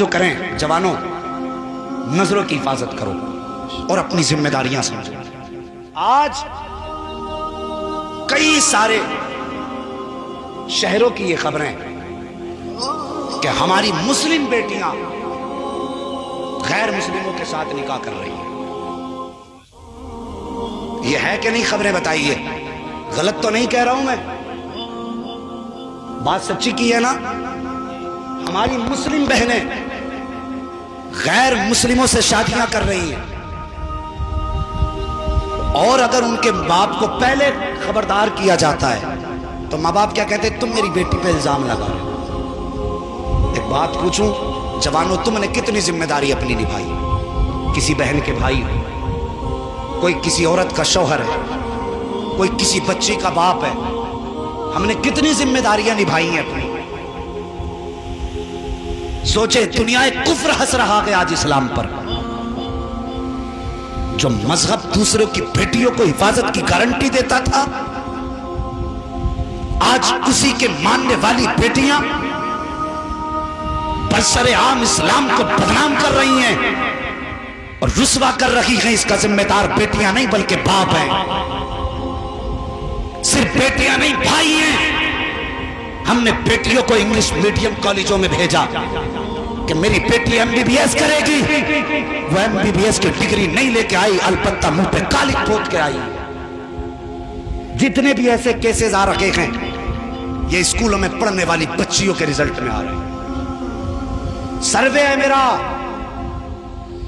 तवज्जो करें जवानों, नजरों की हिफाजत करो और अपनी जिम्मेदारियां समझो। आज कई सारे शहरों की ये खबरें कि हमारी मुस्लिम बेटियां गैर मुस्लिमों के साथ निकाह कर रही हैं। ये है कि नहीं? खबरें बताइए, गलत तो नहीं कह रहा हूं मैं, बात सच्ची की है ना? हमारी मुस्लिम बहनें गैर मुस्लिमों से शादियां कर रही हैं और अगर उनके बाप को पहले खबरदार किया जाता है तो माँ बाप क्या कहते हैं? तुम मेरी बेटी पे इल्जाम लगा रहे हो। एक बात पूछूं जवानों, तुमने कितनी जिम्मेदारी अपनी निभाई? किसी बहन के भाई, कोई किसी औरत का शौहर है, कोई किसी बच्ची का बाप है, हमने कितनी जिम्मेदारियां निभाई हैं अपनी। सोचे दुनिया एक कुफ्र हंस रहा है आज इस्लाम पर। जो मजहब दूसरों की बेटियों को हिफाजत की गारंटी देता था, आज उसी के मानने वाली बेटियां बरसरे आम इस्लाम को बदनाम कर रही हैं और रुस्वा कर रही हैं। इसका जिम्मेदार बेटियां नहीं बल्कि बाप हैं। सिर्फ बेटियां नहीं, भाई हैं। हमने बेटियों को इंग्लिश मीडियम कॉलेजों में भेजा कि मेरी बेटी एमबीबीएस करेगी। वो एमबीबीएस की डिग्री नहीं लेके आई, अलबत्ता मुंह पे काली पोत के आई। जितने भी ऐसे केसेस आ रखे हैं, ये स्कूलों में पढ़ने वाली बच्चियों के रिजल्ट में आ रहे हैं। सर्वे है मेरा,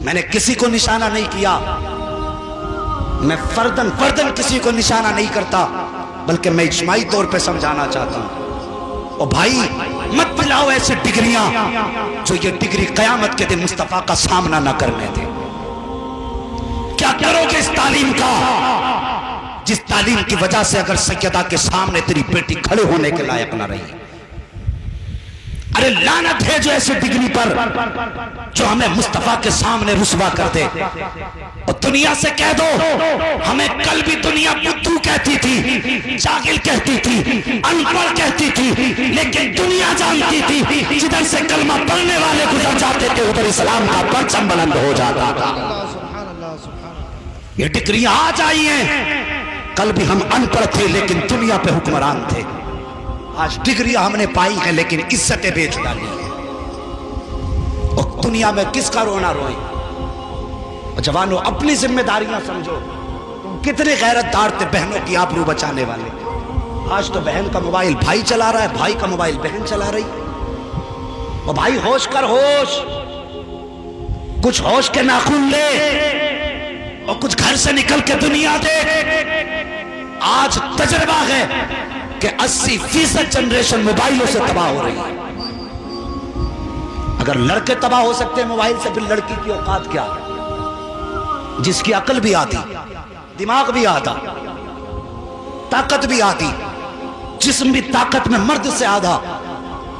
मैंने किसी को निशाना नहीं किया, मैं फर्दन फर्दन किसी को निशाना नहीं करता, बल्कि मैं इज्माई तौर पे समझाना चाहता हूं। और भाई मत पिलाओ ऐसी डिग्रियां जो ये डिग्री कयामत के दिन मुस्तफा का सामना न करने दे। क्या करोगे इस तालीम का, जिस तालीम की वजह से अगर सैयदा के सामने तेरी बेटी खड़े होने के लायक ना रही? अरे लानत है जो ऐसी डिग्री पर जो हमें मुस्तफा के सामने रुस्वा कर दे। और दुनिया से कह दो, हमें कल भी दुनिया बुद्धू कहती थी, जागिल कहती थी, अनपढ़ कहती थी, लेकिन दुनिया जानती थी जिधर से कलमा पढ़ने वाले गुजर जाते थे उधर इस्लाम का परचम बुलंद हो जाता था। ये डिग्रियां आज आई हैं, कल भी हम अनपढ़ थे लेकिन दुनिया पे हुक्मरान थे। आज डिग्रियां हमने पाई हैं लेकिन इज्जतें बेच डाली हैं। और दुनिया में किसका रोना रोए? जवानों, अपनी जिम्मेदारियां समझो। तुम कितने गैरतदार थे बहनों की आबरू बचाने वाले। आज तो बहन का मोबाइल भाई चला रहा है, भाई का मोबाइल बहन चला रही। और भाई होश कर, होश, कुछ होश के नाखून ले और कुछ घर से निकल के दुनिया देख। आज तजर्बा है कि 80% जनरेशन मोबाइलों से तबाह हो रही है। अगर लड़के तबाह हो सकते हैं मोबाइल से, फिर लड़की की औकात क्या है? जिसकी अकल भी आती, दिमाग भी आता, ताकत भी आती, जिस्म भी ताकत में मर्द से आधा।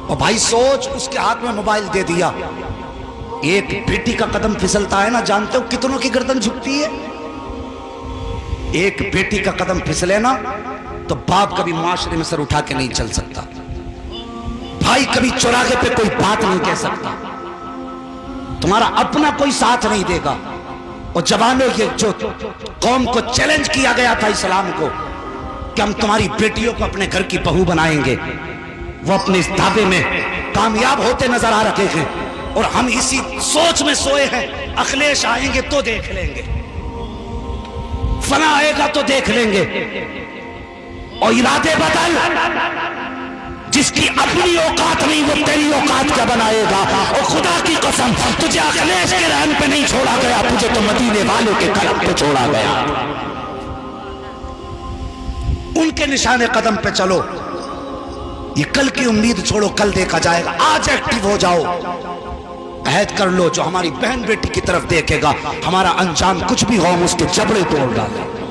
और भाई सोच, उसके हाथ में मोबाइल दे दिया, एक बेटी का कदम फिसलता है ना, जानते हो कितनों की गर्दन झुकती है? एक बेटी का कदम फिसले ना तो बाप कभी माशरे में सर उठा के नहीं चल सकता, भाई कभी चौराहे पे कोई बात नहीं कह सकता, तुम्हारा अपना कोई साथ नहीं देगा। और जवानों, ये जो कौम को चैलेंज किया गया था इस्लाम को कि हम तुम्हारी बेटियों को अपने घर की बहू बनाएंगे, वो अपने इस दावे में कामयाब होते नजर आ रहे हैं। और हम इसी सोच में सोए हैं, अखिलेश आएंगे तो देख लेंगे, फना आएगा तो देख लेंगे। और इरादे बदल, जिसकी अपनी औकात नहीं वो तेरी औकात क्या बनाएगा। और खुदा की कसम, तुझे अखिलेश के रहन पे नहीं छोड़ा गया, तुझे तो मदीने वालों के कदम पे छोड़ा गया। उनके निशाने कदम पे चलो। ये कल की उम्मीद छोड़ो, कल देखा जाएगा। आज एक्टिव हो जाओ, अहद कर लो, जो हमारी बहन बेटी की तरफ देखेगा हमारा अंजाम कुछ भी हो, हम उसके जबड़े तोड़ डालें।